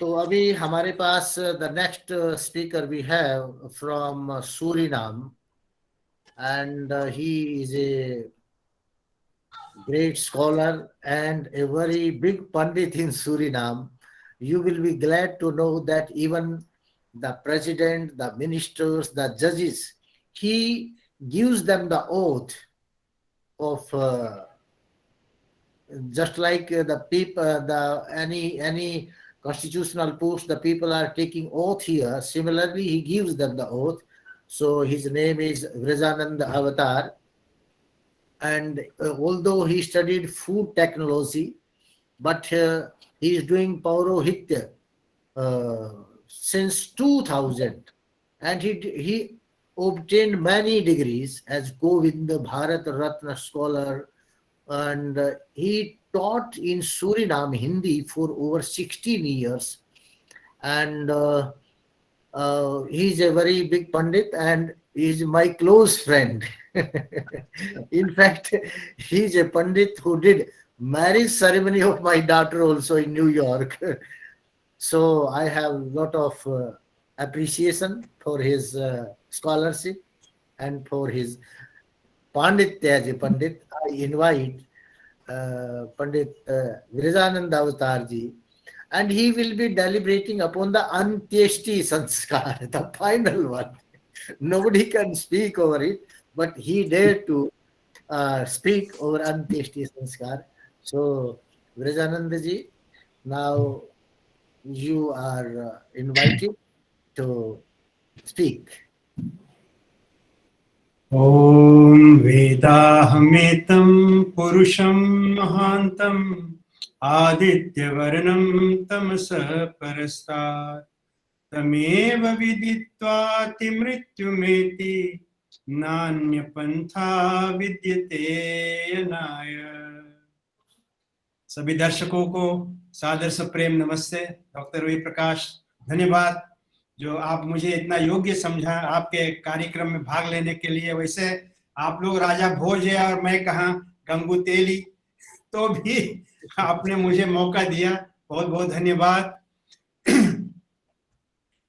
तो अभी हमारे पास the next speaker we have from Suriname, and he is a great scholar and a very big Pandit in Suriname. You will be glad to know that even the president, the ministers, the judges, he gives them the oath of just like the people, the any constitutional post, the people are taking oath here. Similarly, he gives them the oath. So his name is Vrijanand Avatar, and although he studied food technology, but he is doing Paurohitya since 2000, and he obtained many degrees as Govind Bharat Ratna scholar, and he taught in Suriname Hindi for over 16 years, and he's a very big Pandit and he's my close friend. In fact, he's a Pandit who did marriage ceremony of my daughter also in New York. So I have a lot of appreciation for his scholarship and for his Panditya ji Pandit. I invite Pandit Virajanand Avatar ji, and he will be deliberating upon the Antyeshti Sanskar, the final one. Nobody can speak over it, but he dared to speak over Antyeshti Sanskar. So, Virajanand ji, now you are invited to speak. ॐ वेदाहमेतं पुरुषं महान्तम् आदित्यवर्णं तमसः परस्तात् तमेव विदित्वातिमृत्युमेति नान्यपन्था विद्यते अनाय। सभी दर्शकों को सादर से प्रेम नमस्ते। डॉक्टर वी प्रकाश, धन्यवाद जो आप मुझे इतना योग्य समझा आपके कार्यक्रम में भाग लेने के लिए। वैसे आप लोग राजा भोज है और मैं कहाँ गंगू तेली, तो भी आपने मुझे मौका दिया, बहुत बहुत धन्यवाद।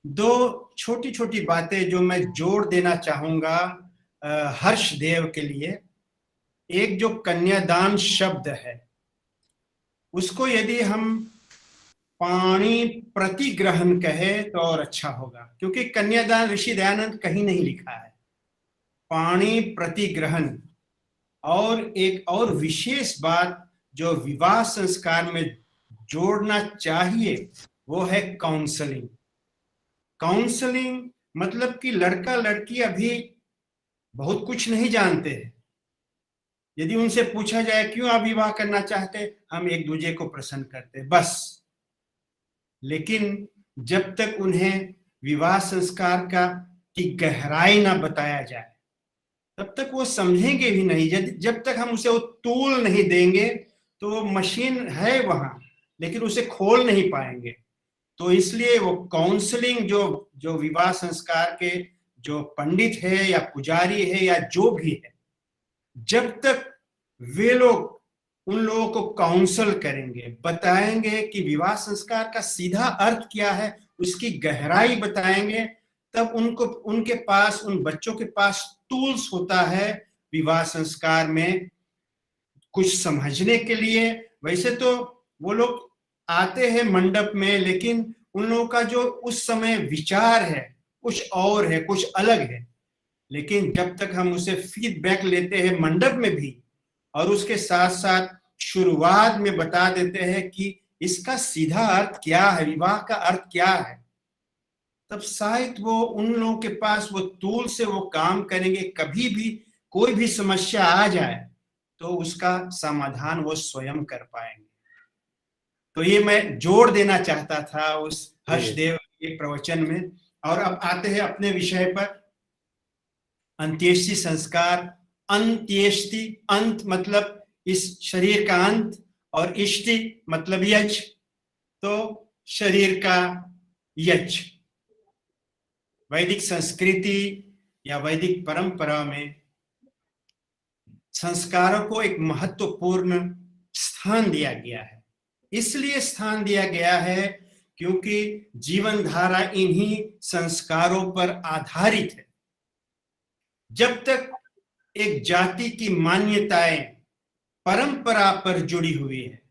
दो छोटी छोटी बातें जो मैं जोड़ देना चाहूंगा हर्षदेव के लिए। एक जो कन्यादान शब्द है उसको यदि हम पाणी प्रतिग्रहण कहे तो और अच्छा होगा, क्योंकि कन्यादान ऋषि दयानंद कहीं नहीं लिखा है, पाणी प्रतिग्रहण। और एक और विशेष बात जो विवाह संस्कार में जोड़ना चाहिए वो है काउंसलिंग। काउंसलिंग मतलब कि लड़का लड़की अभी बहुत कुछ नहीं जानते हैं। यदि उनसे पूछा जाए क्यों आप विवाह करना चाहते, हम एक दूसरे को प्रसन्न करते बस। लेकिन जब तक उन्हें विवाह संस्कार का की गहराई ना बताया जाए तब तक वो समझेंगे भी नहीं। जब तक हम उसे वो टूल नहीं देंगे तो वो मशीन है वहां लेकिन उसे खोल नहीं पाएंगे। तो इसलिए वो काउंसलिंग जो विवाह संस्कार के जो पंडित है या पुजारी है या जो भी है, जब तक वे लोग उन लोगों को काउंसल करेंगे, बताएंगे कि विवाह संस्कार का सीधा अर्थ क्या है, उसकी गहराई बताएंगे, तब उनके पास, उन बच्चों के पास टूल्स होता है विवाह संस्कार में कुछ समझने के लिए। वैसे तो वो लोग आते हैं मंडप में, लेकिन उन लोगों का जो उस समय विचार है कुछ और है, कुछ अलग है। लेकिन जब तक हम उसे फीडबैक लेते हैं मंडप में भी और उसके साथ साथ शुरुआत में बता देते हैं कि इसका सीधा अर्थ क्या है, विवाह का अर्थ क्या है, तब शायद वो उन लोगों के पास वो टूल से वो काम करेंगे। कभी भी कोई भी समस्या आ जाए तो उसका समाधान वो स्वयं कर पाएंगे। तो ये मैं जोड़ देना चाहता था उस हर्षदेव के प्रवचन में। और अब आते हैं अपने विषय पर, अंत्येष्टि संस्कार। अंत्येष्टि, अंत मतलब इस शरीर का अंत, और इष्टि मतलब यज्ञ, तो शरीर का यज्ञ। वैदिक संस्कृति या वैदिक परंपरा में संस्कारों को एक महत्वपूर्ण स्थान दिया गया है। इसलिए स्थान दिया गया है क्योंकि जीवन धारा इन्हीं संस्कारों पर आधारित है। जब तक एक जाति की मान्यताएं परंपरा पर जुड़ी हुई है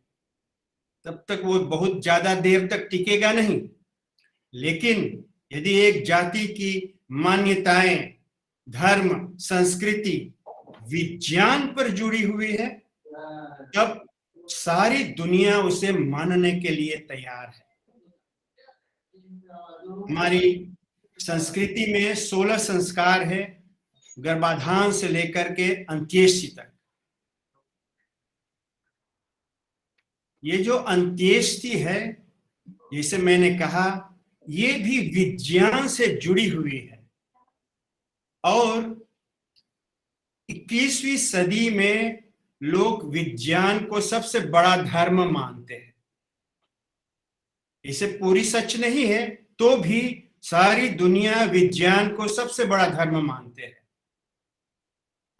तब तक वो बहुत ज्यादा देर तक टिकेगा नहीं। लेकिन यदि एक जाति की मान्यताएं धर्म, संस्कृति, विज्ञान पर जुड़ी हुई है तब सारी दुनिया उसे मानने के लिए तैयार है। हमारी संस्कृति में 16 संस्कार है, गर्भाधान से लेकर के अंत्येष्टि तक। ये जो अंत्येष्टि है, जैसे मैंने कहा, ये भी विज्ञान से जुड़ी हुई है और 21वीं सदी में लोग विज्ञान को सबसे बड़ा धर्म मानते हैं। इसे पूरी सच नहीं है तो भी सारी दुनिया विज्ञान को सबसे बड़ा धर्म मानते हैं।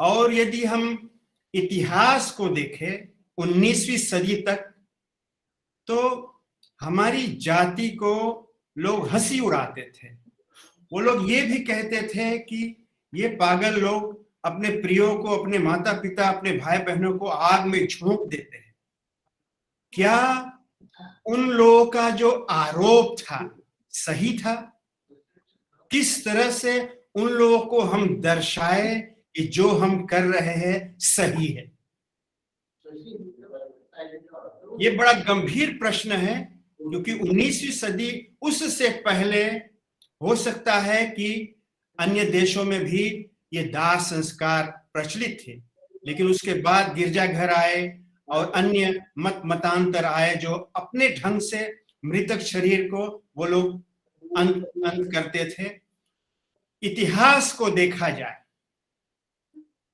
और यदि हम इतिहास को देखें 19वीं सदी तक, तो हमारी जाति को लोग हंसी उड़ाते थे। वो लोग ये भी कहते थे कि ये पागल लोग अपने प्रियों को, अपने माता पिता, अपने भाई बहनों को आग में झोंक देते हैं। क्या उन लोगों का जो आरोप था सही था? किस तरह से उन लोगों को हम दर्शाए कि जो हम कर रहे हैं सही है? ये बड़ा गंभीर प्रश्न है, क्योंकि 19वीं सदी उससे पहले हो सकता है कि अन्य देशों में भी ये दाह संस्कार प्रचलित थे, लेकिन उसके बाद गिरजाघर आए और अन्य मतांतर आए जो अपने ढंग से मृतक शरीर को वो लोग अंत करते थे। इतिहास को देखा जाए,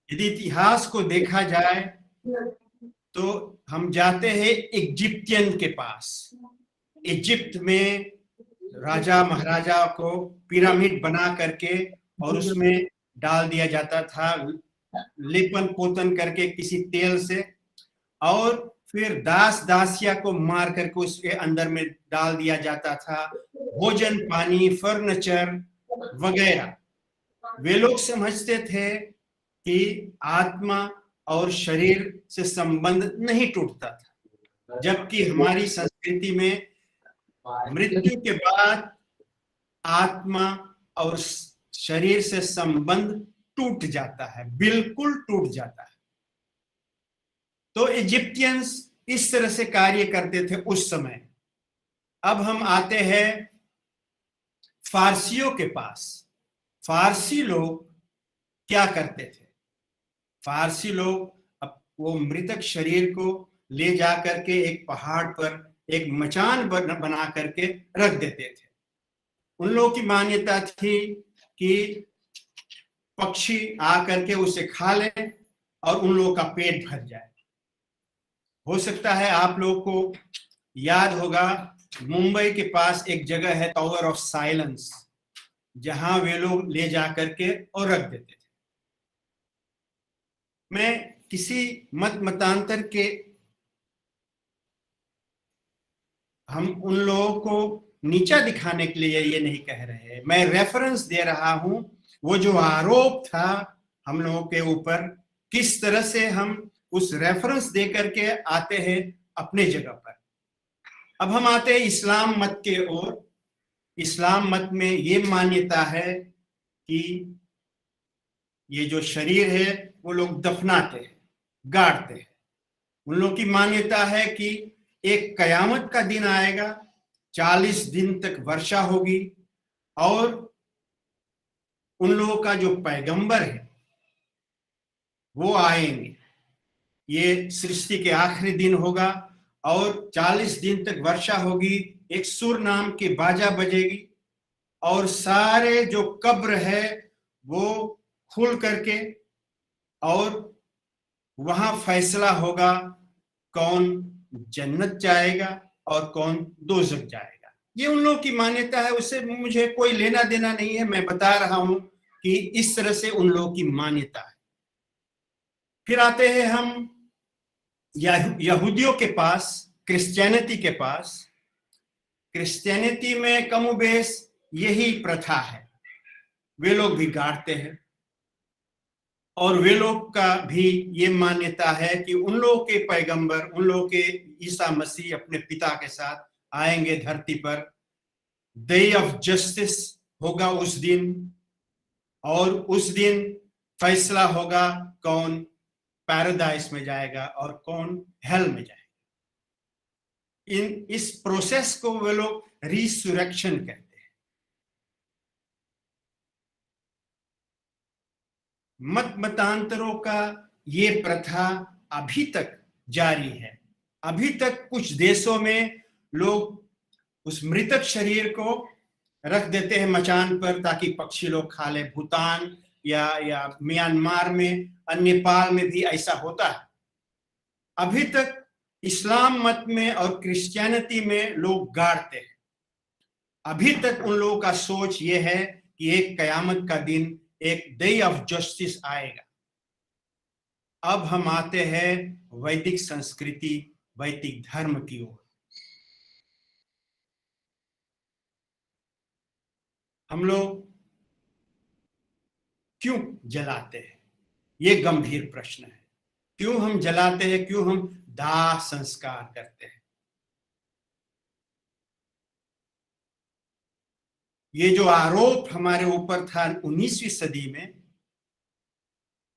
यदि इतिहास को देखा जाए तो हम जाते हैं इजिप्टियन के पास। इजिप्ट में राजा महाराजा को पिरामिड बना करके और उसमें डाल दिया जाता था लेपन पोतन करके किसी तेल से, और फिर दास दासिया को मार करके उसके अंदर में डाल दिया जाता था, भोजन पानी फर्नीचर वगैरह। वे लोग समझते थे कि आत्मा और शरीर से संबंध नहीं टूटता था, जबकि हमारी संस्कृति में मृत्यु के बाद आत्मा और शरीर से संबंध टूट जाता है, बिल्कुल टूट जाता है। तो इजिप्टियंस इस तरह से कार्य करते थे उस समय। अब हम आते हैं फारसियों के पास। फारसी लोग क्या करते थे? फारसी लोग वो मृतक शरीर को ले जा करके एक पहाड़ पर एक मचान बना करके रख देते थे। उन लोगों की मान्यता थी कि पक्षी आकर के उसे खा ले और उन लोगों का पेट भर जाए। हो सकता है आप लोगों को याद होगा, मुंबई के पास एक जगह है टावर ऑफ साइलेंस, जहां वे लोग ले जा करके और रख देते थे। मैं किसी मतांतर के हम उन लोगों को नीचा दिखाने के लिए ये नहीं कह रहे हैं, मैं रेफरेंस दे रहा हूं। वो जो आरोप था हम लोगों के ऊपर, किस तरह से हम उस रेफरेंस दे करके आते हैं अपने जगह पर। अब हम आते हैं इस्लाम मत के ओर। इस्लाम मत में ये मान्यता है कि ये जो शरीर है वो लोग दफनाते हैं, गाड़ते हैं। उन लोगों की मान्यता है कि एक कयामत का दिन आएगा, 40 दिन तक वर्षा होगी और उन लोगों का जो पैगंबर है वो आएंगे। ये सृष्टि के आखिरी दिन होगा और 40 दिन तक वर्षा होगी, एक सुर नाम की बाजा बजेगी और सारे जो कब्र है वो खुल करके और वहां फैसला होगा कौन जन्नत जाएगा और कौन दोज़ख जाएगा। ये उन लोगों की मान्यता है, उससे मुझे कोई लेना देना नहीं है। मैं बता रहा हूं कि इस तरह से उन लोगों की मान्यता है। फिर आते हैं हम यहूदियों के पास, क्रिश्चियनिटी के पास। क्रिश्चियनिटी में कमोबेश यही प्रथा है। वे लोग भी गाड़ते हैं और वे लोग का भी ये मान्यता है कि उन लोगों के पैगंबर, उन लोगों के ईसा मसीह अपने पिता के साथ आएंगे धरती पर। डे ऑफ जस्टिस होगा उस दिन, और उस दिन फैसला होगा कौन पैराडाइस में जाएगा और कौन हेल में जाएगा। इस प्रोसेस को वे लोग रिसरेक्शन कहते हैं। मतांतरों का ये प्रथा अभी तक जारी है। अभी तक कुछ देशों में लोग उस मृतक शरीर को रख देते हैं मचान पर ताकि पक्षी लोग खा ले। भूटान या म्यांमार में, नेपाल में भी ऐसा होता है। अभी तक इस्लाम मत में और क्रिश्चियनिटी में लोग गाड़ते हैं। अभी तक उन लोगों का सोच ये है कि एक कयामत का दिन, एक डे ऑफ जस्टिस आएगा। अब हम आते हैं वैदिक संस्कृति, वैदिक धर्म की ओर। हम लोग क्यों जलाते हैं? ये गंभीर प्रश्न है। क्यों हम जलाते हैं? क्यों हम दाह संस्कार करते हैं? ये जो आरोप हमारे ऊपर था 19वीं सदी में,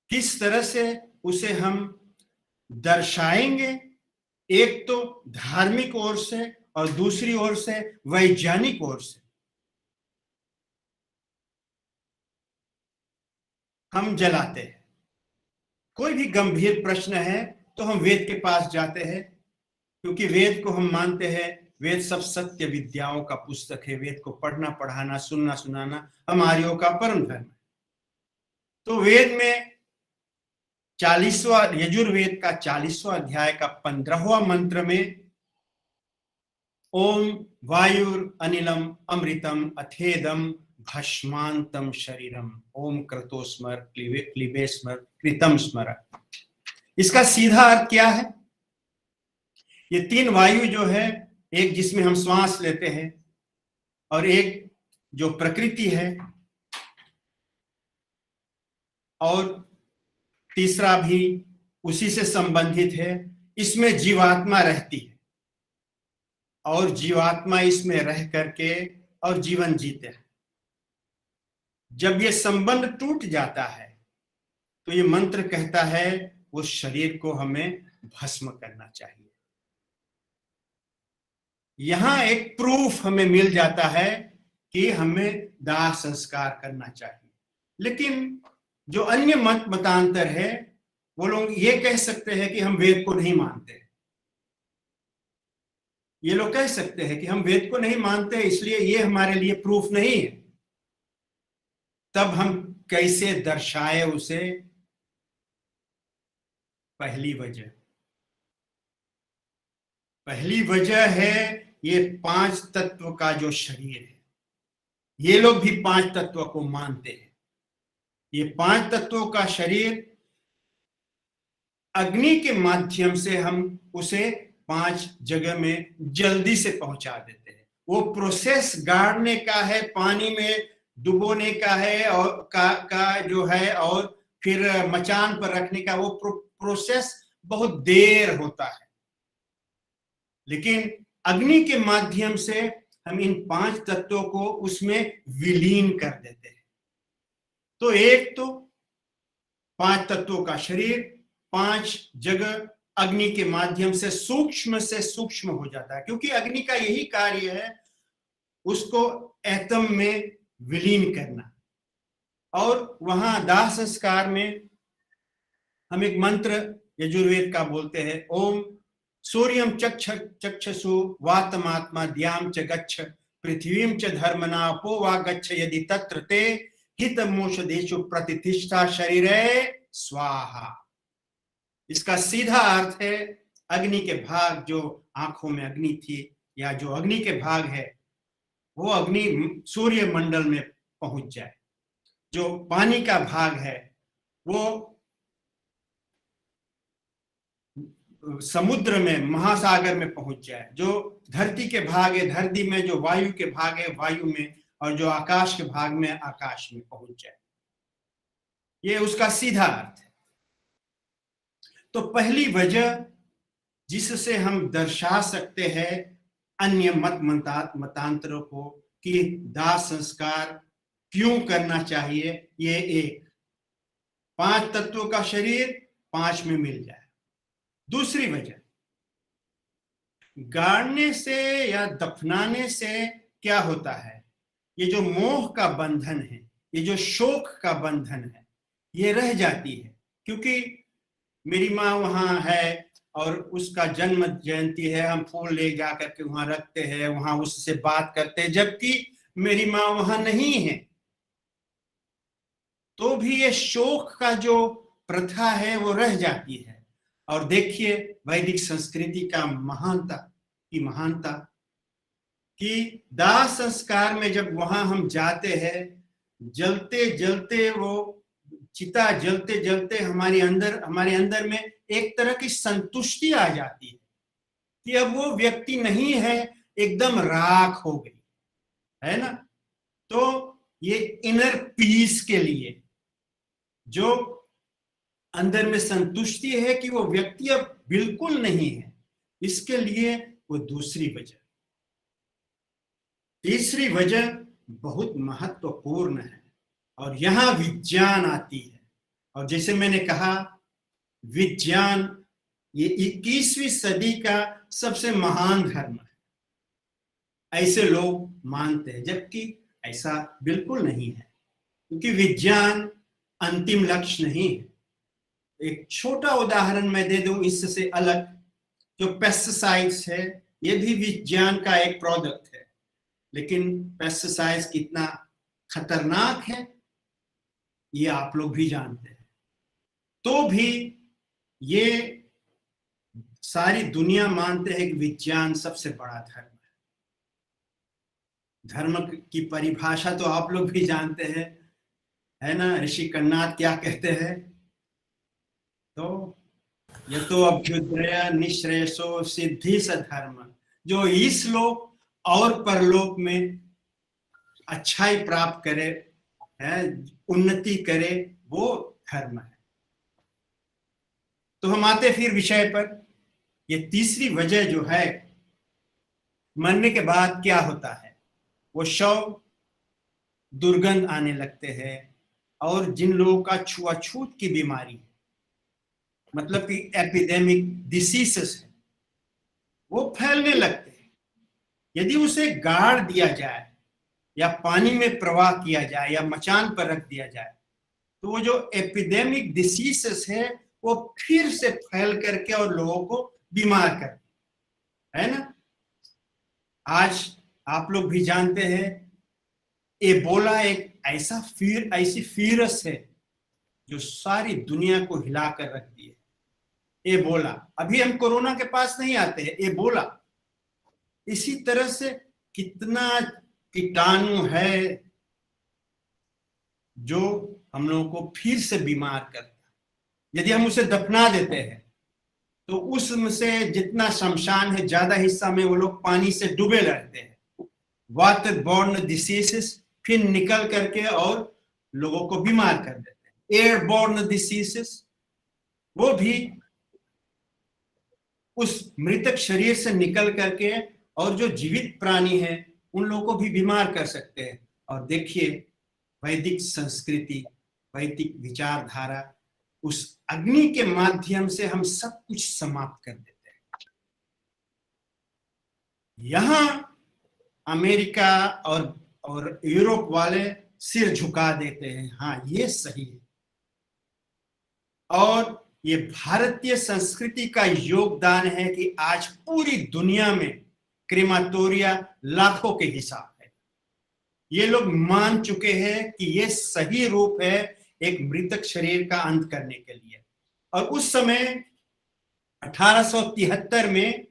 किस तरह से उसे हम दर्शाएंगे? एक तो धार्मिक ओर से और दूसरी ओर से वैज्ञानिक ओर से। हम जलाते हैं। कोई भी गंभीर प्रश्न है तो हम वेद के पास जाते हैं, क्योंकि वेद को हम मानते हैं। वेद सब सत्य विद्याओं का पुस्तक है। वेद को पढ़ना, पढ़ाना, सुनना, सुनाना हमारियों का परम धर्म है। तो वेद में 40वां यजुर्वेद का 40वां अध्याय का 15वां मंत्र में ओम वायुर अनिलम अमृतम अथेदम भस्मांतम शरीरम ओम क्रतोस्मर क्लीबेस्मर कृतम स्मर। इसका सीधा अर्थ क्या है? ये 3 वायु जो है, एक जिसमें हम श्वास लेते हैं और एक जो प्रकृति है और तीसरा भी उसी से संबंधित है, इसमें जीवात्मा रहती है और जीवात्मा इसमें रह करके और जीवन जीते हैं। जब ये संबंध टूट जाता है तो ये मंत्र कहता है उस शरीर को हमें भस्म करना चाहिए। यहां एक प्रूफ हमें मिल जाता है कि हमें दाह संस्कार करना चाहिए। लेकिन जो अन्य मतांतर है, वो लोग ये कह सकते हैं कि हम वेद को नहीं मानते। ये लोग कह सकते हैं कि हम वेद को नहीं मानते, इसलिए ये हमारे लिए प्रूफ नहीं है। तब हम कैसे दर्शाए उसे? पहली वजह है ये 5 तत्व का जो शरीर है। ये लोग भी 5 तत्व को मानते हैं। ये 5 तत्वों का शरीर, अग्नि के माध्यम से हम उसे 5 जगह में जल्दी से पहुंचा देते हैं। वो प्रोसेस गाड़ने का है, पानी में डुबोने का है और का जो है, और फिर मचान पर रखने का, वो प्रोसेस बहुत देर होता है। लेकिन अग्नि के माध्यम से हम इन 5 तत्वों को उसमें विलीन कर देते हैं। तो एक तो 5 तत्वों का शरीर 5 जगह अग्नि के माध्यम से सूक्ष्म हो जाता है, क्योंकि अग्नि का यही कार्य है उसको एटम में विलीन करना। और वहां दाह संस्कार में हम एक मंत्र यजुर्वेद का बोलते हैं, ओम सूर्यम चक्षसु वातमात्मा द्याम च गच्छ पृथ्वीम च धर्मना अपो वा गच्छ यदि तत्र ते हितमोषदेषु प्रतिष्ठा शरीरे स्वाहा। इसका सीधा अर्थ है अग्नि के भाग, जो आंखों में अग्नि थी या जो अग्नि के भाग है, वो अग्नि सूर्य मंडल में पहुंच जाए। जो पानी का भाग है वो समुद्र में, महासागर में पहुंच जाए, जो धरती के भाग है धरती में, जो वायु के भाग है वायु में, और जो आकाश के भाग में आकाश में पहुंच जाए। ये उसका सीधा अर्थ है। तो पहली वजह जिससे हम दर्शा सकते हैं अन्य मतांतरों को कि दाह संस्कार क्यों करना चाहिए, ये एक 5 तत्वों का शरीर 5 में मिल जाए। दूसरी वजह, गाड़ने से या दफनाने से क्या होता है, ये जो मोह का बंधन है, ये जो शोक का बंधन है, ये रह जाती है। क्योंकि मेरी माँ वहां है और उसका जन्म जयंती है, हम फूल ले जा करके वहां रखते हैं, वहां उससे बात करते हैं, जबकि मेरी माँ वहां नहीं है। तो भी ये शोक का जो प्रथा है वो रह जाती है। और देखिए वैदिक संस्कृति का महानता कि दाह संस्कार में जब वहां हम जाते हैं, जलते जलते वो चिता जलते जलते हमारे अंदर में एक तरह की संतुष्टि आ जाती है कि अब वो व्यक्ति नहीं है, एकदम राख हो गई है ना। तो ये इनर पीस के लिए जो अंदर में संतुष्टि है कि वो व्यक्ति अब बिल्कुल नहीं है, इसके लिए वो दूसरी वजह। तीसरी वजह बहुत महत्वपूर्ण है और यहां विज्ञान आती है। और जैसे मैंने कहा, विज्ञान ये 21वीं सदी का सबसे महान धर्म है, ऐसे लोग मानते हैं, जबकि ऐसा बिल्कुल नहीं है। क्योंकि विज्ञान अंतिम लक्ष्य नहीं है। एक छोटा उदाहरण मैं दे दूं इससे अलग, जो पेस्टिसाइड्स है, ये भी विज्ञान का एक प्रोडक्ट है, लेकिन पेस्टिसाइड्स कितना खतरनाक है ये आप लोग भी जानते हैं। तो भी ये सारी दुनिया मानते हैं कि विज्ञान सबसे बड़ा धर्म है। धर्म की परिभाषा तो आप लोग भी जानते हैं, है ना। ऋषि कन्नाद क्या कहते हैं, तो यतो अभ्युदय निश्रेयसो सिद्धि स धर्म, जो इस लोक और परलोक में अच्छाई प्राप्त करे, है, उन्नति करे, वो धर्म है। तो हम आते फिर विषय पर। ये तीसरी वजह जो है, मरने के बाद क्या होता है, वो शव दुर्गंध आने लगते हैं, और जिन लोगों का छुआछूत की बीमारी है, मतलब कि एपिडेमिक डिसीजेस है, वो फैलने लगते हैं। यदि उसे गाड़ दिया जाए या पानी में प्रवाह किया जाए या मचान पर रख दिया जाए, तो वो जो एपिडेमिक डिसीजेस है वो फिर से फैल करके और लोगों को बीमार कर, है ना। आज आप लोग भी जानते हैं, एबोला एक ऐसी वीरस है जो सारी दुनिया को हिलाकर रख दी है। एबोला, अभी हम कोरोना के पास नहीं आते हैं, एबोला। इसी तरह से कितना कीटाणु है जो हम लोगों को फिर से बीमार करता है। यदि हम उसे दफना देते हैं तो उसमें से जितना शमशान है, ज्यादा हिस्सा में वो लोग पानी से डूबे रहते हैं। वाटर बॉर्न डिसीजेस फिर निकल करके और लोगों को बीमार कर देते हैं। एयरबॉर्न डिसीजेस, वो भी उस मृतक शरीर से निकल करके और जो जीवित प्राणी है उन लोगों को भी बीमार कर सकते हैं। और देखिए, वैदिक संस्कृति, वैदिक विचारधारा, उस अग्नि के माध्यम से हम सब कुछ समाप्त कर देते हैं। यहां अमेरिका और यूरोप वाले सिर झुका देते हैं, हाँ ये सही है। और ये भारतीय संस्कृति का योगदान है कि आज पूरी दुनिया में क्रेमाटोरिया लाखों के हिसाब है। ये लोग मान चुके हैं कि ये सही रूप है एक मृतक शरीर का अंत करने के लिए। और उस समय 1873 में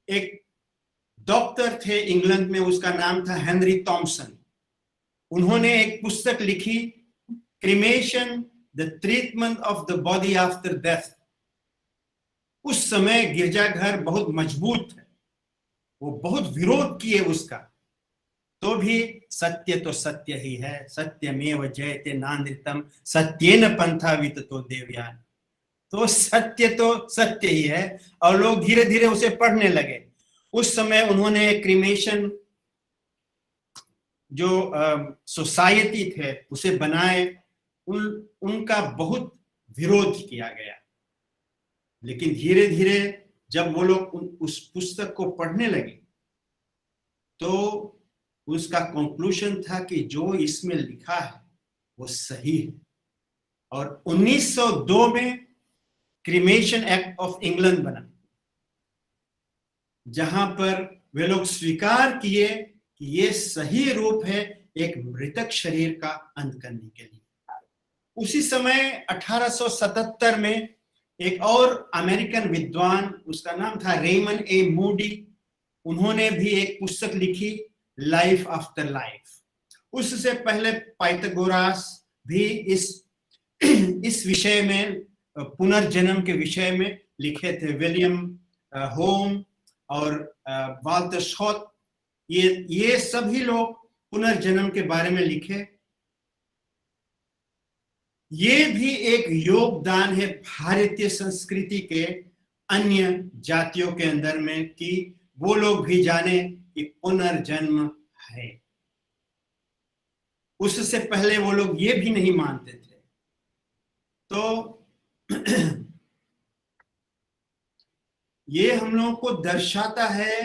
एक डॉक्टर थे इंग्लैंड में, उसका नाम था हेनरी थॉमसन। उन्होंने एक पुस्तक लिखी, cremation the treatment of the body after death. उस समय गिरजाघर बहुत मजबूत है, वो बहुत विरोध किए उसका, तो भी सत्य तो सत्य ही है, सत्यमेव जयते नानृतम सत्येन पंथा विततो देवयान। तो सत्य तो सत्य ही है, और लोग धीरे धीरे उसे पढ़ने लगे। उस समय उन्होंने क्रीमेशन जो सोसाइटी थे उसे बनाए, उनका बहुत विरोध किया गया। लेकिन धीरे धीरे जब वो लोग उस पुस्तक को पढ़ने लगे तो उसका कंक्लूजन था कि जो इसमें लिखा है वो सही है। और 1902 में क्रीमेशन एक्ट ऑफ इंग्लैंड बना, जहां पर वे लोग स्वीकार किए कि ये सही रूप है एक मृतक शरीर का अंत करने के लिए। उसी समय 1877 में एक और अमेरिकन विद्वान, उसका नाम था रेमन ए मूडी, उन्होंने भी एक पुस्तक लिखी, लाइफ आफ्टर लाइफ। उससे पहले पाइथागोरस भी इस विषय में, पुनर्जन्म के विषय में लिखे थे। विलियम होम और वाल्टर स्कॉट, ये सभी लोग पुनर्जन्म के बारे में लिखे। ये भी एक योगदान है भारतीय संस्कृति के अन्य जातियों के अंदर में, कि वो लोग भी जाने कि पुनर्जन्म है। उससे पहले वो लोग ये भी नहीं मानते थे। तो ये हम लोगों को दर्शाता है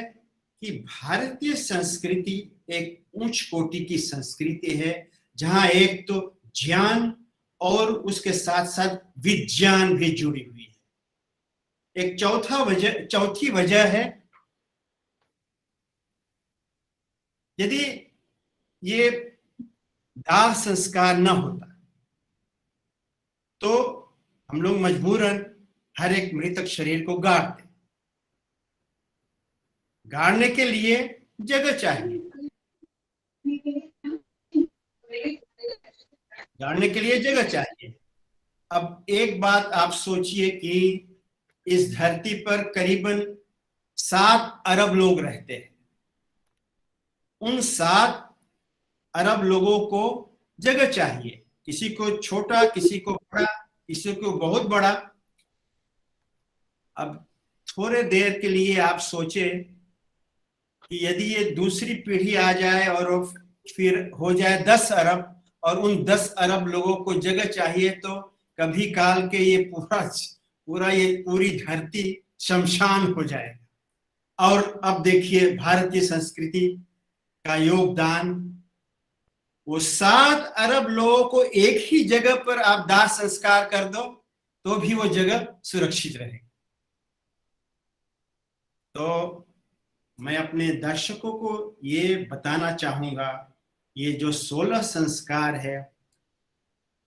कि भारतीय संस्कृति एक उच्च कोटि की संस्कृति है, जहां एक तो ज्ञान और उसके साथ साथ विज्ञान भी जुड़ी हुई है। एक चौथी वजह है, यदि ये दाह संस्कार न होता तो हम लोग मजबूरन हर एक मृतक शरीर को गाड़ते। गाड़ने के लिए जगह चाहिए, गाड़ने के लिए जगह चाहिए। अब एक बात आप सोचिए कि इस धरती पर करीबन 7 अरब लोग रहते हैं। उन 7 अरब लोगों को जगह चाहिए, किसी को छोटा, किसी को बड़ा, किसी को बहुत बड़ा। अब थोड़े देर के लिए आप सोचे कि यदि ये दूसरी पीढ़ी आ जाए और फिर हो जाए 10 अरब, और उन 10 अरब लोगों को जगह चाहिए, तो कभी काल के ये पूरी धरती शमशान हो जाएगा। और अब देखिए भारतीय संस्कृति का योगदान, वो 7 अरब लोगों को एक ही जगह पर आप दाह संस्कार कर दो तो भी वो जगह सुरक्षित रहेगी। तो मैं अपने दर्शकों को ये बताना चाहूंगा, ये जो 16 संस्कार है,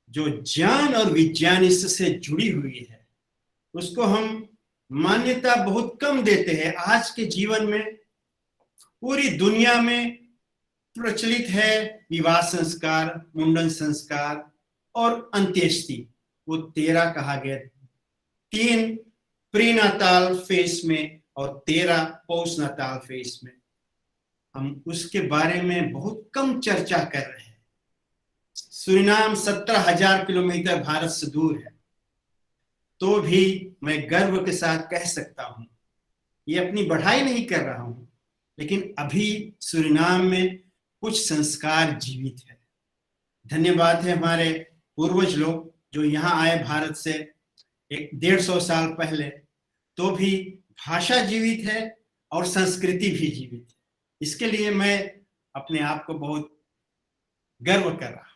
जो ज्ञान और विज्ञान इससे जुड़ी हुई है, उसको हम मान्यता बहुत कम देते हैं। आज के जीवन में पूरी दुनिया में प्रचलित है विवाह संस्कार, मुंडन संस्कार और अंत्येष्टि। वो 13 कहा गया, 3 प्रीनाताल फेज में और 13 पोस्टनाताल फेज में। हम उसके बारे में बहुत कम चर्चा कर रहे हैं। सूरीनाम 17,000 किलोमीटर भारत से दूर है, तो भी मैं गर्व के साथ कह सकता हूं, ये अपनी बढ़ाई नहीं कर रहा हूं, लेकिन अभी सूरीनाम में कुछ संस्कार जीवित है। धन्यवाद है हमारे पूर्वज लोग जो यहाँ आए भारत से 150 साल पहले, तो भी भाषा जीवित है और संस्कृति भी जीवित है। इसके लिए मैं अपने आप को बहुत गर्व कर रहा हूं।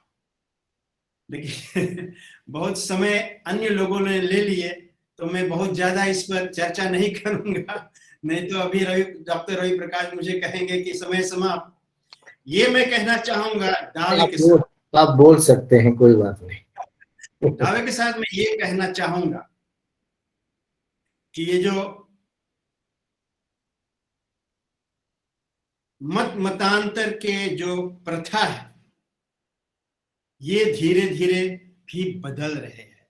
लेकिन बहुत समय अन्य लोगों ने ले लिए, तो मैं बहुत ज्यादा इस पर चर्चा नहीं करूंगा, नहीं तो अभी डॉक्टर रवि प्रकाश मुझे कहेंगे कि समय समाप्त। ये मैं कहना चाहूंगा दावे के साथ, आप बोल सकते हैं, कोई बात नहीं। दावे के साथ मैं ये कहना चाहूंगा कि ये जो मतांतर के जो प्रथा है, ये धीरे धीरे भी बदल रहे हैं।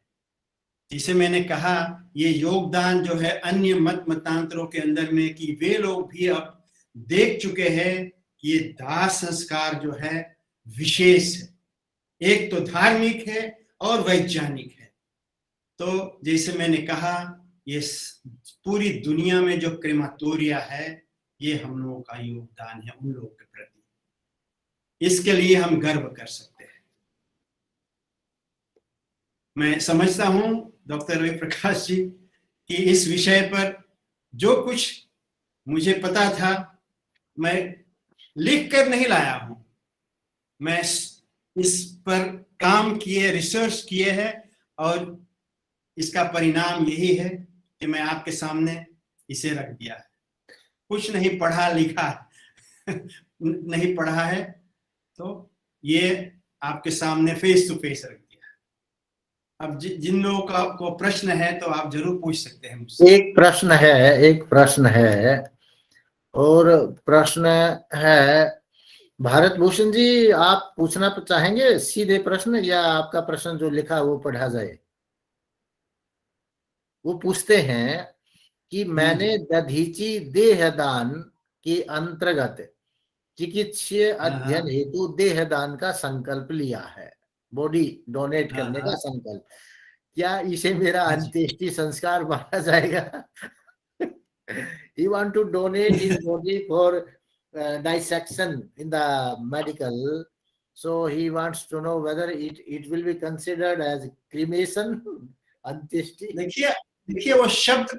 जिसे मैंने कहा ये योगदान जो है अन्य मत मतांतरों के अंदर में कि वे लोग भी अब देख चुके हैं कि ये दाह संस्कार जो है विशेष है, एक तो धार्मिक है और वैज्ञानिक है। तो जैसे मैंने कहा ये पूरी दुनिया में जो क्रेमाटोरिया है ये हम लोगों का योगदान है उन लोगों के प्रति, इसके लिए हम गर्व कर सकते हैं। मैं समझता हूं डॉक्टर रवि प्रकाश जी कि इस विषय पर जो कुछ मुझे पता था मैं लिख कर नहीं लाया हूं, मैं इस पर काम किए, रिसर्च किए हैं और इसका परिणाम यही है कि मैं आपके सामने इसे रख दिया है। कुछ नहीं पढ़ा लिखा नहीं पढ़ा है, तो ये आपके सामने फेस टू फेस रख दिया। अब जिन लोगों को प्रश्न है तो आप जरूर पूछ सकते हैं मुझसे। एक प्रश्न है और प्रश्न है भारत भूषण जी, आप पूछना चाहेंगे सीधे प्रश्न या आपका प्रश्न जो लिखा वो पढ़ा जाए? वो पूछते हैं कि मैंने दधीची देहदान के अंतर्गत चिकित्सीय अध्ययन हेतु देहदान का संकल्प लिया है, बॉडी डोनेट करने का संकल्प, क्या इसे मेरा अंत्येष्टि संस्कार माना जाएगा? He want to donate his body for dissection in the medical, so he wants to know whether it will be considered as cremation, अंत्येष्टि। देखिए वो शब्द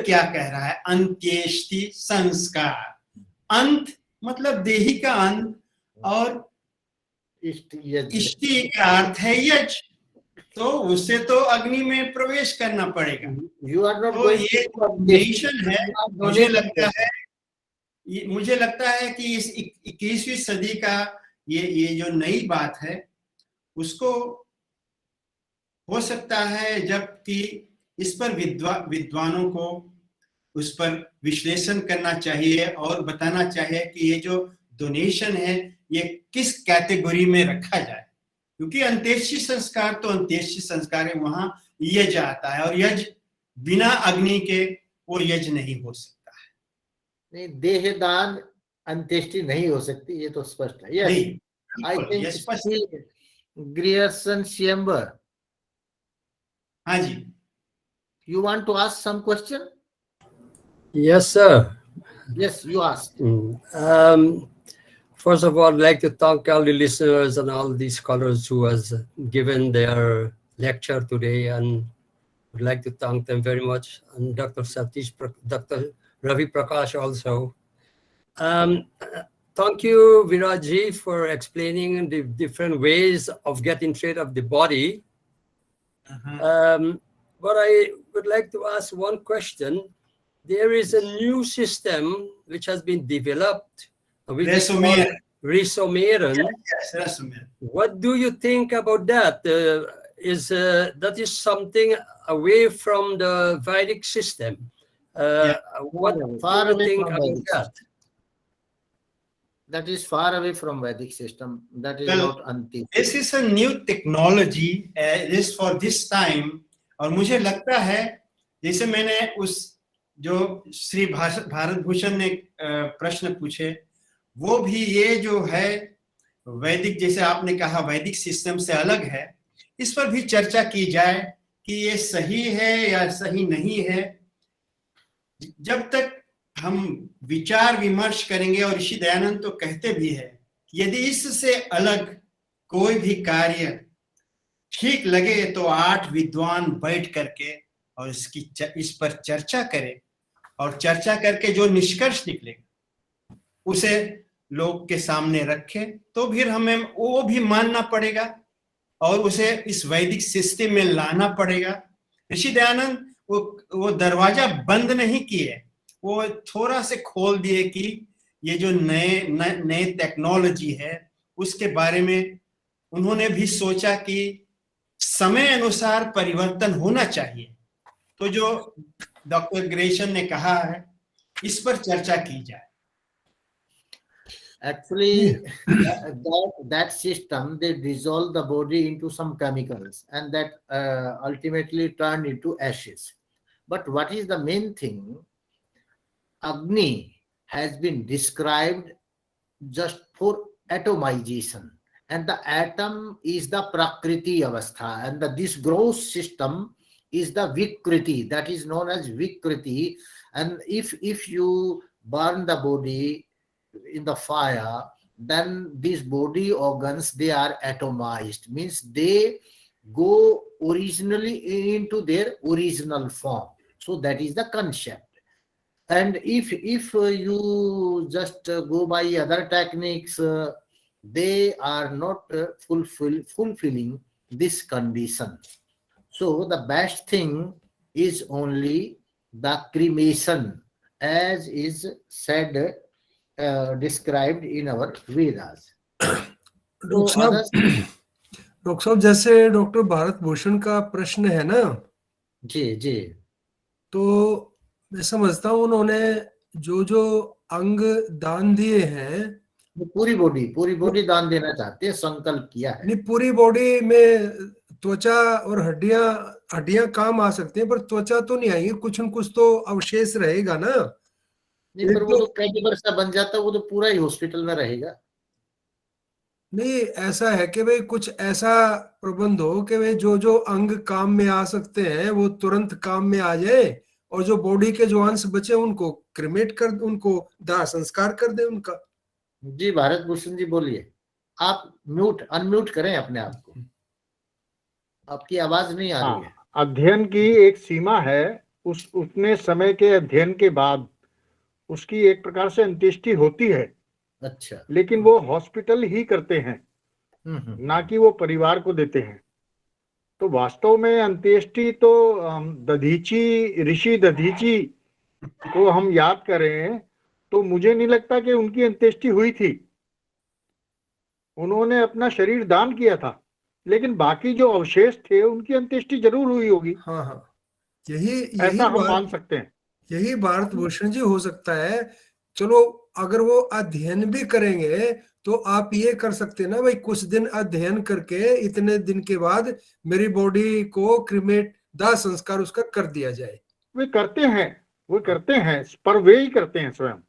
क्या कह रहा है, अंत्येष्टि संस्कार। अंत मतलब देही का अंत और इष्टि का अर्थ है यज्ञ, तो उससे तो अग्नि में प्रवेश करना पड़ेगा। तो ये नेशन है। मुझे लगता है कि इस 21वीं सदी का ये जो नई बात है उसको हो सकता है जबकि इस पर विद्वानों को उस पर विश्लेषण करना चाहिए और बताना चाहिए कि ये जो डोनेशन है ये किस कैटेगरी में रखा जाए, क्योंकि अंत्येष्टि संस्कार तो अंत्येष्टि संस्कार है, वहां यज्ञ आता है और यज्ञ बिना अग्नि के वो यज्ञ नहीं हो सकता है। नहीं, देहदान अंत्येष्टि नहीं हो सकती, ये तो स्पष्ट है। यस, आई थिंक ग्रियर्सन शेम्बर। हाँ जी, you want to ask some question? Yes, sir. Yes, you ask. First of all, I'd like to thank all the listeners and all the scholars who has given their lecture today, and would like to thank them very much, and Dr. Dr. Ravi Prakash also. Thank you, Virajji, for explaining the different ways of getting rid of the body. But I would like to ask one question. There is a new system which has been developed, which is called Resomeren. Yes, Resomeren. What do you think about that? That is something away from the Vedic system. What do you think about that? That is far away from Vedic system. That is not anti. This is a new technology. This for this time. और मुझे लगता है जैसे मैंने उस जो श्री भारत भूषण ने प्रश्न पूछे, वो भी ये जो है वैदिक, जैसे आपने कहा वैदिक सिस्टम से अलग है, इस पर भी चर्चा की जाए कि ये सही है या सही नहीं है। जब तक हम विचार विमर्श करेंगे, और ऋषि दयानंद तो कहते भी है यदि इससे अलग कोई भी कार्य ठीक लगे तो 8 विद्वान बैठ करके और इस पर चर्चा करें, और चर्चा करके जो निष्कर्ष निकलेगा उसे लोग के सामने रखें, तो फिर हमें वो भी मानना पड़ेगा और उसे इस वैदिक सिस्टम में लाना पड़ेगा। ऋषि दयानंद वो दरवाजा बंद नहीं किए, वो थोड़ा से खोल दिए कि ये जो नए टेक्नोलॉजी है उसके बारे में उन्होंने भी सोचा कि समय अनुसार परिवर्तन होना चाहिए। तो जो डॉक्टर ग्रेशन ने कहा है इस पर चर्चा की जाए। Actually, that system, they dissolve the body into some chemicals, and that ultimately turn into ashes. But what is the main thing? Agni has been described just for atomization, and the atom is the prakriti avastha, and this gross system is the vikriti, that is known as vikriti. And if you burn the body in the fire, then these body organs, they are atomized, means they go originally into their original form. So that is the concept. And if you just go by other techniques, they are not fulfilling this condition. So the best thing is only the cremation, as is said, described in our Vedas. Doctor साहब doctor साहब जैसे doctor Bharat Bhushan का प्रश्न है ना, जी जी, तो मैं समझता हूँ उन्होंने जो जो अंग दान दिए हैं, पूरी बॉडी दान देना चाहते हैं, संकल्प किया है। नहीं, पूरी बॉडी में त्वचा और हड्डियां काम आ सकती हैं, पर त्वचा तो नहीं आएगी, कुछ न कुछ तो अवशेष रहेगा ना। नहीं, पर वो तो कैडिवर सा बन जाता है, वो तो पूरा ही हॉस्पिटल में रहेगा। नहीं, ऐसा है कि भाई कुछ ऐसा प्रबंध हो कि भाई जो जो अंग काम में आ सकते हैं वो तुरंत काम में आ जाए, और जो बॉडी के जो अंश बचे उनको क्रिमेट कर, उनको दाह संस्कार कर दे उनका। जी भारत भूषण जी बोलिए, आप अनम्यूट करें अपने आप को, आपकी आवाज नहीं आ रही है। अध्ययन की एक सीमा है, उतने समय के अध्ययन के बाद उसकी एक प्रकार से अंत्येष्टि होती है। अच्छा, लेकिन वो हॉस्पिटल ही करते हैं, ना कि वो परिवार को देते हैं। तो वास्तव में अंत्येष्टि तो ऋषि दधीची को हम याद करें तो मुझे नहीं लगता कि उनकी अंत्येष्टि हुई थी। उन्होंने अपना शरीर दान किया था, लेकिन बाकी जो अवशेष थे उनकी अंत्येष्टि जरूर हुई होगी। हाँ हाँ, यही ऐसा हम मान सकते हैं। यही भारत भूषण जी हो सकता है। चलो, अगर वो अध्ययन भी करेंगे तो आप ये कर सकते हैं ना भाई, कुछ दिन अध्ययन करके इतने दिन के बाद मेरी बॉडी को क्रिमेट, दाह संस्कार उसका कर दिया जाए। वे करते हैं, पर वे ही करते हैं स्वयं।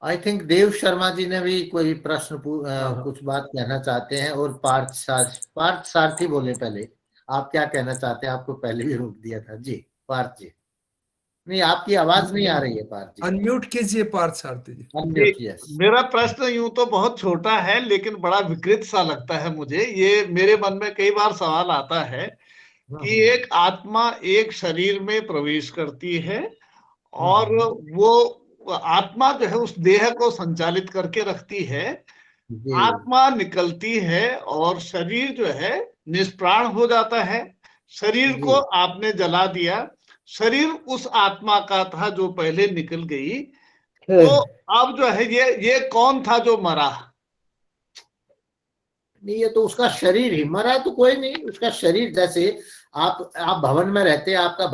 आई थिंक देव शर्मा जी ने भी कोई प्रश्न कुछ बात कहना चाहते हैं, और पार्थ सारथी बोले पहले, आप क्या कहना चाहते हैं? आपको पहले भी रोक दिया था। जी पार्थ जी, नहीं आपकी आवाज नहीं आ रही है पार्थ जी, अनम्यूट कीजिए पार्थ सारथी जी। Unmute, yes. मेरा प्रश्न यूं तो बहुत छोटा है, लेकिन बड़ा विकृत सा लगता है मुझे। ये मेरे मन में कई बार सवाल आता है कि एक आत्मा एक शरीर में प्रवेश करती है, और वो आत्मा जो है उस देह को संचालित करके रखती है। आत्मा निकलती है और शरीर जो है निष्प्राण हो जाता है। शरीर को आपने जला दिया, शरीर उस आत्मा का था जो पहले निकल गई। तो अब जो है ये कौन था जो मरा? नहीं, ये तो उसका शरीर ही मरा, तो कोई नहीं। उसका शरीर, जैसे आप भवन में रहते हैं, आपका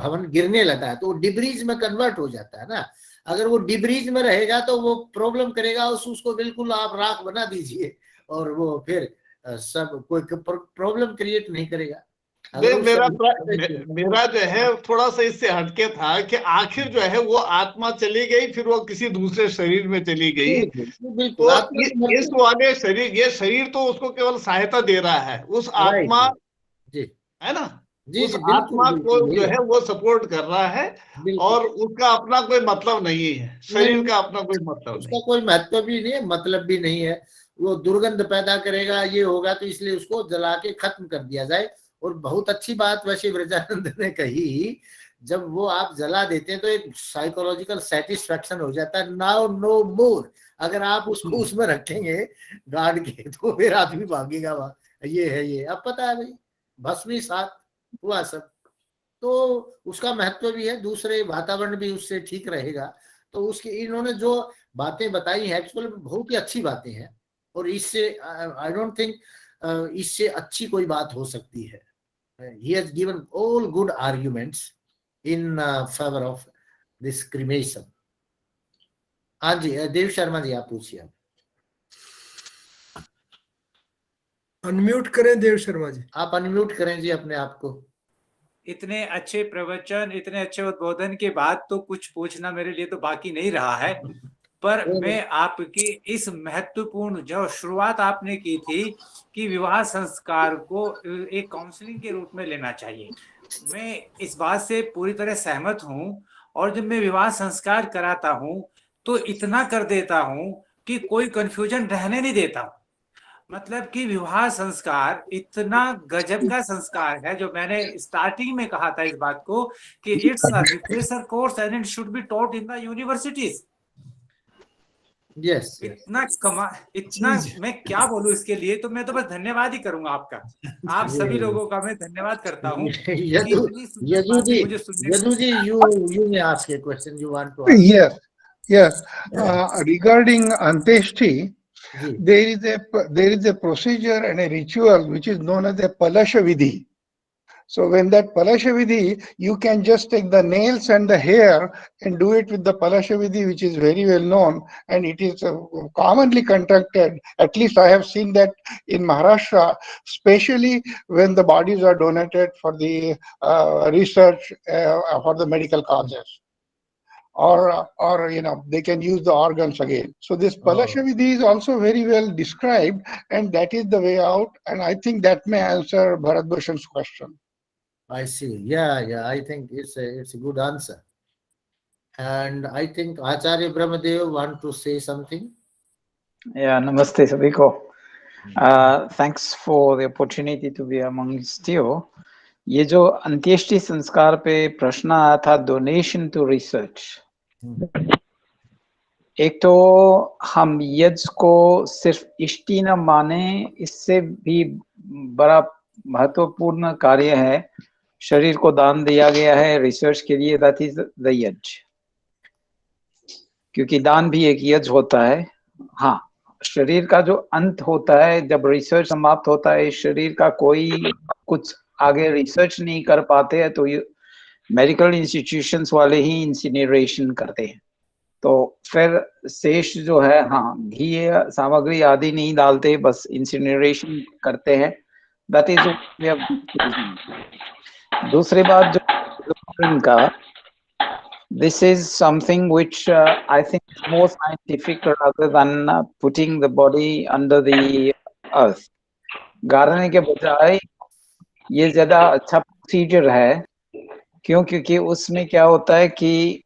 भवन गिरने लगा है तो वो डिब्रीज में कन्वर्ट हो जाता है ना। अगर वो डिब्रीज में रहेगा तो वो प्रॉब्लम करेगा, उसको बिल्कुल आप राख बना दीजिए, और वो फिर सब कोई प्रॉब्लम क्रिएट नहीं करेगा। मेरा जो है थोड़ा सा इससे हटके था कि आखिर जो है वो आत्मा चली गई, फिर वो किसी दूसरे शरीर में चली गई। तो इस वाले शरीर, ये शरीर तो उसको केवल सहायता दे रहा है, उस आत्मा है ना, उस आत्मा को जो है वो सपोर्ट कर रहा है, और उसका अपना कोई मतलब नहीं है। शरीर का अपना कोई मतलब नहीं, उसका कोई महत्व भी नहीं है, मतलब भी नहीं है। वो दुर्गंध पैदा करेगा, ये होगा, तो इसलिए उसको जला के खत्म कर दिया जाए। और बहुत अच्छी बात वैसे ब्रजानंद ने कही, जब वो आप जला देते हैं तो एक साइकोलॉजिकल सेटिस्फेक्शन हो जाता है, नाउ नो मोर। अगर आप उसको उसमें रखेंगे गाड़ के, तो फिर आदमी भागेगा वहां, ये है ये, अब पता है भाई, भस्मी साथ हुआ सब, तो उसका महत्व भी है। दूसरे वातावरण भी उससे ठीक रहेगा। तो उसके इन्होंने जो बातें बताई हैं एक्चुअली बहुत ही अच्छी बातें हैं, और इससे आई डोंट थिंक इससे अच्छी कोई बात हो सकती है। He has given all good arguments in favor of this cremation. हाँ जी, देव शर्मा जी आप पूछिए। अनम्यूट करें देव शर्मा जी। आप अनम्यूट करें जी अपने आप को। इतने अच्छे प्रवचन, इतने अच्छे उद्बोधन के बाद तो कुछ पूछना मेरे लिए तो बाकी नहीं रहा है, पर मैं आपकी इस महत्वपूर्ण जो शुरुआत आपने की थी कि विवाह संस्कार को एक काउंसलिंग के रूप में लेना चाहिए, मैं इस बात से पूरी तरह सहमत हूं। और जब मैं विवाह संस्कार कराता हूं तो इतना कर देता हूं कि कोई कंफ्यूजन रहने नहीं देता हूं। मतलब कि विवाह संस्कार इतना गजब का संस्कार है, जो मैंने स्टार्टिंग में कहा था इस बात को कि it's a refresher course and it should be taught in the universities. Yes, इतना मैं क्या बोलूं इसके लिए, तो मैं तो बस धन्यवाद ही करूंगा आपका, आप सभी लोगों का मैं धन्यवाद करता हूं। यदु जी, you may ask a question you want to ask. Yes. Regarding Anteshti, there is a procedure and a ritual which is known as a Palasha Vidhi. So when that Palasha Vidhi, you can just take the nails and the hair and do it with the Palasha Vidhi, which is very well known, and it is commonly conducted. At least I have seen that in Maharashtra, especially when the bodies are donated for the research for the medical causes. Or they can use the organs again. So this Palasha Vidhi is also very well described, and that is the way out. And I think that may answer Bharat Bhushan's question. I see. Yeah. I think it's a good answer. And I think Acharya Brahmadev want to say something. Yeah, namaste sabhi ko. Thanks for the opportunity to be amongst you. ये जो अंत्येष्टि संस्कार पे प्रश्न आया था, donation to research, एक तो हम यज्ञ को सिर्फ इष्टि न माने, इससे भी बड़ा महत्वपूर्ण कार्य है, शरीर को दान दिया गया है रिसर्च के लिए, दैट इज द यज्ञ, क्योंकि दान भी एक यज्ञ होता है। हाँ, शरीर का जो अंत होता है, जब रिसर्च समाप्त होता है, शरीर का कोई कुछ आगे रिसर्च नहीं कर पाते हैं तो मेडिकल इंस्टीट्यूशंस वाले ही इंसिनरेशन करते हैं। तो फिर शेष जो है, हाँ, घी सामग्री आदि नहीं डालते, बस इंसिनरेशन करते हैं। दैट इज दूसरी बात जो इनका, this is something which I think is more scientific rather than putting the body under the earth. गाड़ने के बजाय ये ज्यादा अच्छा प्रोसीजर है, क्योंकि उसमें क्या होता है कि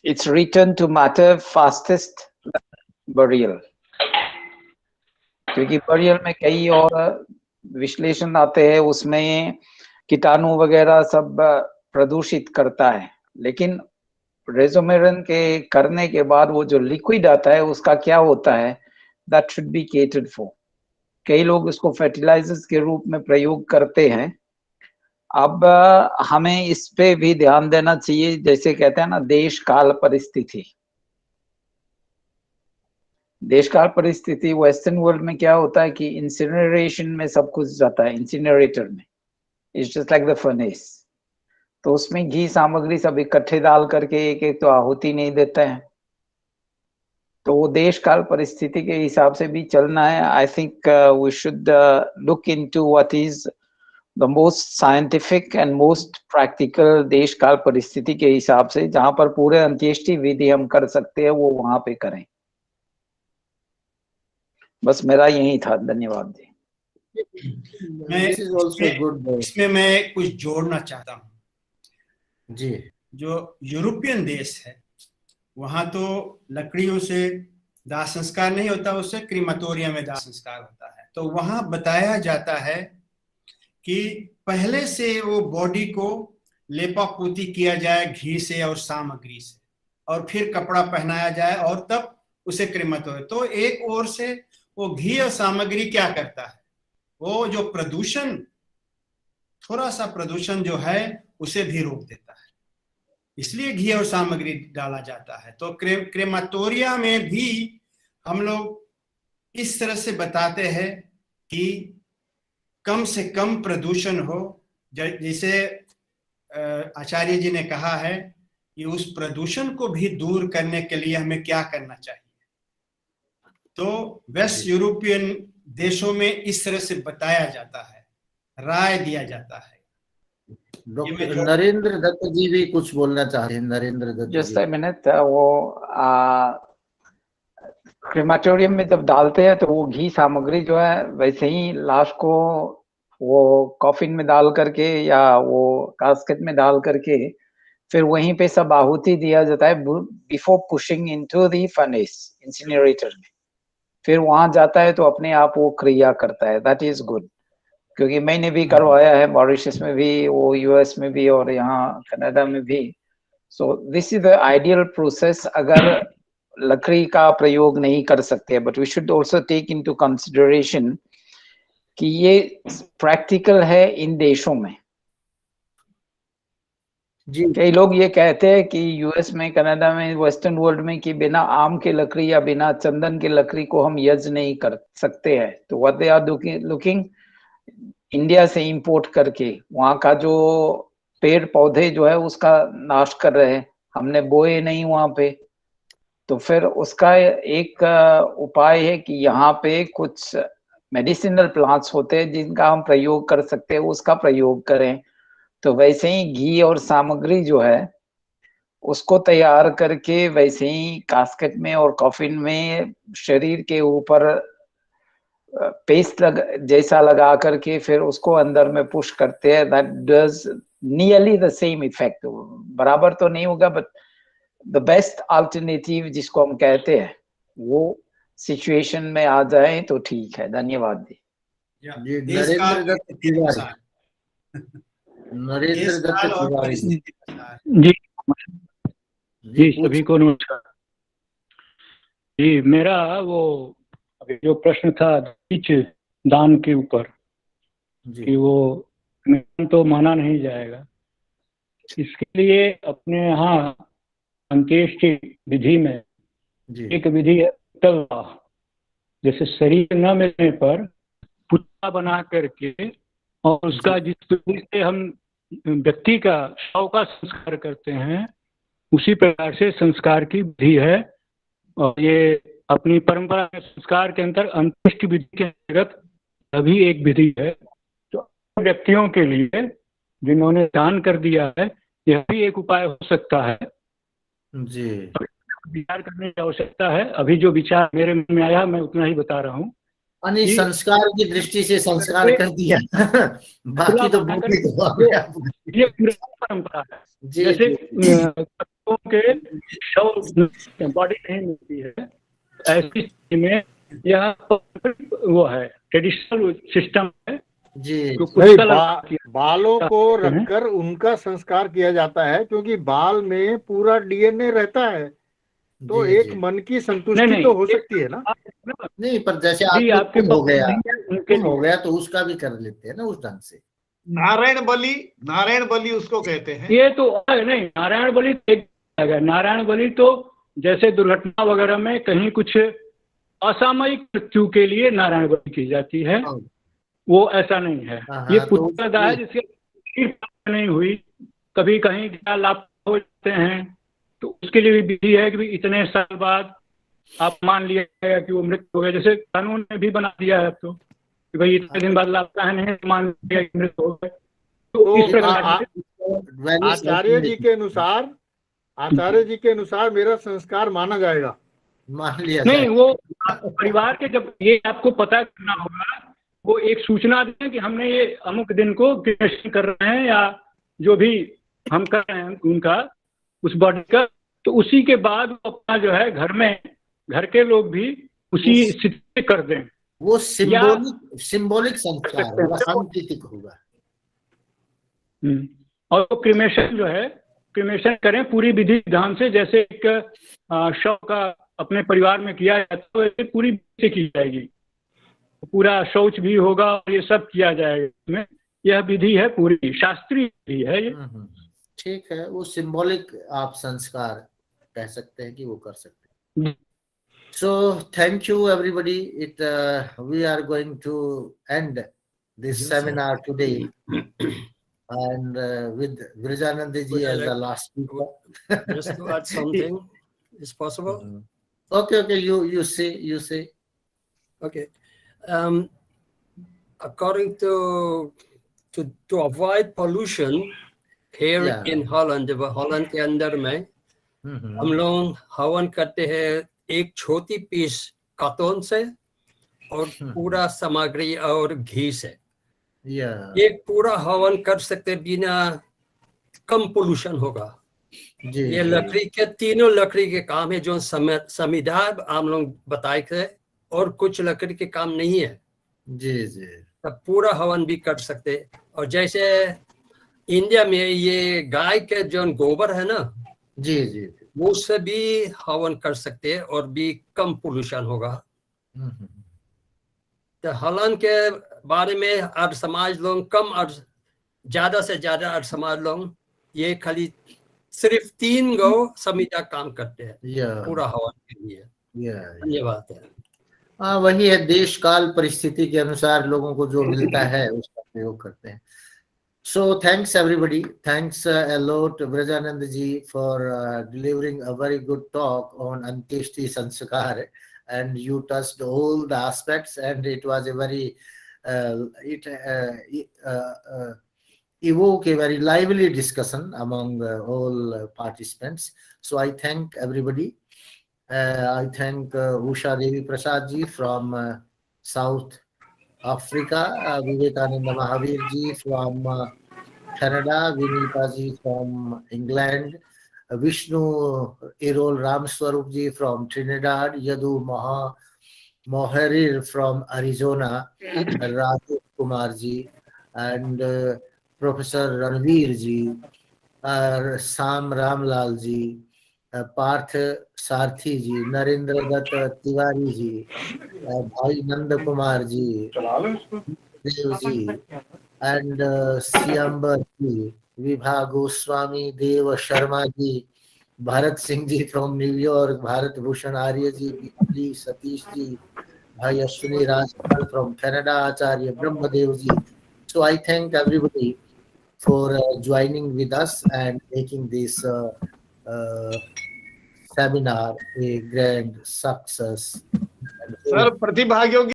it's return to matter fastest burial, क्योंकि burial में कई और विश्लेषण आते हैं, उसमें कीटाणु वगैरह सब प्रदूषित करता है, लेकिन रेजोमेरन के करने के बाद वो जो लिक्विड आता है उसका क्या होता है, that should be catered for. कई लोग उसको फर्टिलाइजर्स के रूप में प्रयोग करते हैं। अब हमें इस पे भी ध्यान देना चाहिए, जैसे कहते हैं ना, देश काल परिस्थिति। देश काल परिस्थिति वेस्टर्न वर्ल्ड में क्या होता है कि इंसिनरेशन में सब कुछ जाता है, इंसिनरेटर में, it's just like the furnace. तो उसमें घी सामग्री सब इकट्ठे डाल करके एक एक तो आहुति नहीं देते हैं। तो वो देश काल परिस्थिति के हिसाब से भी चलना है। I think we should look into what is the most scientific and most practical देश काल परिस्थिति के हिसाब से, जहां पर पूरे अंत्येष्टि विधि हम कर सकते हैं, वो वहां पे करें। बस मेरा यही था, धन्यवाद जी। इसमें मैं कुछ जोड़ना चाहता हूँ जी। जो यूरोपियन देश है, वहां तो लकड़ियों से दाह संस्कार नहीं होता, उससे क्रीमाटोरियम में दाह संस्कार होता है। तो वहां बताया जाता है कि पहले से वो बॉडी को लेपा पोती किया जाए घी से और सामग्री से, और फिर कपड़ा पहनाया जाए और तब उसे क्रीमाटोरियम। तो एक ओर से वो घी और सामग्री क्या करता है, वो जो प्रदूषण, थोड़ा सा प्रदूषण जो है उसे भी रोक देता है, इसलिए घी और सामग्री डाला जाता है। तो क्रेमाटोरिया में भी हम लोग इस तरह से बताते हैं कि कम से कम प्रदूषण हो। जैसे आचार्य जी ने कहा है कि उस प्रदूषण को भी दूर करने के लिए हमें क्या करना चाहिए। तो वेस्ट यूरोपियन देशों में इस तरह से बताया जाता है, राय दिया जाता है। डॉक्टर नरेंद्र दत्त जी भी कुछ बोलना चाह रहे हैं। नरेंद्र दत्त जी, जस्ट अ मिनट। वो क्रेमाटोरियम में जब डालते हैं तो वो घी सामग्री जो है वैसे ही लाश को वो कॉफिन में डाल करके या वो कास्केट में डाल करके फिर वहीं पे सब आहुति दिया जाता है before pushing into the furnace incinerator में। फिर वहां जाता है तो अपने आप वो क्रिया करता है। दैट इज गुड, क्योंकि मैंने भी करवाया है, मॉरिशस में भी, वो यूएस में भी और यहाँ कनाडा में भी। So this is the ideal process अगर लकड़ी का प्रयोग नहीं कर सकते। But we should also take into consideration कि ये प्रैक्टिकल है इन देशों में। कई लोग ये कहते हैं कि यूएस में, कनाडा में, वेस्टर्न वर्ल्ड में कि बिना आम के लकड़ी या बिना चंदन के लकड़ी को हम यज्ञ नहीं कर सकते हैं। तो what they are looking India से इंपोर्ट करके वहां का जो पेड़ पौधे जो है उसका नाश कर रहे हैं, हमने बोए नहीं वहां पे। तो फिर उसका एक उपाय है कि यहाँ पे कुछ मेडिसिनल प्लांट्स होते हैं जिनका हम प्रयोग कर सकते हैं, उसका प्रयोग करें। तो वैसे ही घी और सामग्री जो है उसको तैयार करके वैसे ही कास्केट में और कॉफिन में शरीर के ऊपर पेस्ट जैसा लगा करके फिर उसको अंदर में पुश करते हैं। That does nearly the same effect. बराबर तो नहीं होगा बट द बेस्ट अल्टरनेटिव जिसको हम कहते हैं वो सिचुएशन में आ जाए तो ठीक है। धन्यवाद जी। नरेंद्र दत्त तिवारी, नरेंद्र दत्त तिवारी जी जी, सभी को नमस्कार जी। मेरा वो अभी जो प्रश्न था बीच दान के ऊपर कि वो तो माना नहीं जाएगा, इसके लिए अपने यहाँ अंत्येष्टि विधि में एक विधि है तलवा। जैसे शरीर न मिलने पर पुतला बना करके और उसका जिस विधि से हम व्यक्ति का शव का संस्कार करते हैं उसी प्रकार से संस्कार की विधि है। और ये अपनी परंपरा के संस्कार के अंतर अंत्येष्टि विधि के अंतर्गत अभी एक विधि है। तो व्यक्तियों के लिए जिन्होंने दान कर दिया है यह भी एक उपाय हो सकता है जी। विचार करने की आवश्यकता है। अभी जो विचार मेरे मन में आया मैं उतना ही बता रहा हूँ। संस्कार की दृष्टि से संस्कार कर दिया बाकी तो ये परंपरा है। जैसे के शव बॉडी नहीं मिलती है ऐसी स्थिति में यह वो है ट्रेडिशनल सिस्टम है जी। बालों को रखकर उनका संस्कार किया जाता है क्योंकि बाल में पूरा डीएनए रहता है। तो एक मन की संतुष्टि तो हो सकती है ना। नहीं, पर जैसे आपके हो गया तो उसका भी कर लेते हैं ना उस ढंग से। नारायण बलि उसको कहते हैं। ये तो नहीं, नारायण बलि नारायण बलि तो जैसे दुर्घटना वगैरह में कहीं कुछ असामयिक मृत्यु के लिए नारायण बलि की जाती है, वो ऐसा नहीं है। ये पुत्रदा है जिसके नहीं हुई, कभी कहीं क्या लाभ हो जाते हैं तो उसके लिए भी विधि है कि इतने साल बाद आप मान लिया गया कि वो मृत हो गया। जैसे कानून ने भी बना दिया है अब तो कि भाई इतने दिन बाद लाभ है नहीं, मान लिया कि मृत हो गए। तो इस प्रकार आचार्य जी के अनुसार मेरा संस्कार माना जाएगा, मान लिया नहीं। वो परिवार के जब ये आपको पता करना होगा, वो एक सूचना दें कि हमने ये अमुक दिन को क्रिमेशन कर रहे हैं या जो भी हम कर रहे हैं उनका उस बॉडी का, तो उसी के बाद वो अपना जो है घर में घर के लोग भी उसी स्थिति में कर दें। वो सिंबॉलिक संस्कार होगा, सांकेतिक होगा। और वो क्रिमेशन जो है क्रिमेशन करें पूरी विधि विधान से, जैसे एक शव का अपने परिवार में किया जाता है वैसे पूरी विधि से की जाएगी। पूरा शौच भी होगा और ये सब किया जाएगा। इसमें यह विधि है, पूरी शास्त्रीय विधि है ये। ठीक है, वो सिंबॉलिक आप संस्कार कह सकते हैं कि वो कर सकते हैं। So thank you everybody. We are going to end this seminar today. and with Vrijananda ji as the last speaker. Just to add something, is possible? Okay, you say. Okay. According to avoid pollution here Yeah. in Holland, Holland के अंदर में हम लोग हवन करते हैं एक छोटी पीस काटोन से और पूरा सामग्री और घी से Yeah. एक पूरा हवन कर सकते बिना कम पोल्यूशन होगा। जी, ये जी। लकड़ी के तीनों लकड़ी के काम है जो संविधान हम लोग बताए थे और कुछ लकड़ी के काम नहीं है। जी जी तब पूरा हवन भी कर सकते। और जैसे इंडिया में ये गाय के जो गोबर है ना, जी जी वो से भी हवन कर सकते हैं और भी कम पोल्यूशन होगा। तो हॉलैंड के बारे में अब समाज लोग कम और ज्यादा से ज्यादा और समाज लोग ये खाली सिर्फ 3 गो संविदा काम करते हैं पूरा हवन के लिए। धन्यवाद है। हाँ, वही है, देश काल परिस्थिति के अनुसार लोगों को जो मिलता है उसका प्रयोग करते हैं। So thanks everybody. Thanks a lot Vrijanand ji for delivering a very good talk on Antyeshti Sanskar, and you touched all the aspects, and it was a very evoke a very lively discussion among all participants. So I thank everybody. I thank Usha Devi Prasad ji from South Africa, Vivekananda Mahavir ji from Canada, Vinita ji from England, Vishnu Erol Ramswarup ji from Trinidad, Yadu Moharir from Arizona, Rajesh Kumar ji, and Professor Ranveer ji, Sam Ramlal ji, Parth Sarthi ji, Narendra Dutt Tiwari ji, Bhai Nand Kumar ji, Dev ji, and Siyambar ji, Vibha Goswami, Dev Sharma ji, Bharat Singh ji from New York, Bharat Bhushan Arya ji, Bipli Satish ji, Bhai Ashwini Rajpal from Canada, Acharya Brahmadev ji. So I thank everybody for joining with us and making this seminar a grand success. Sir प्रतिभागियों की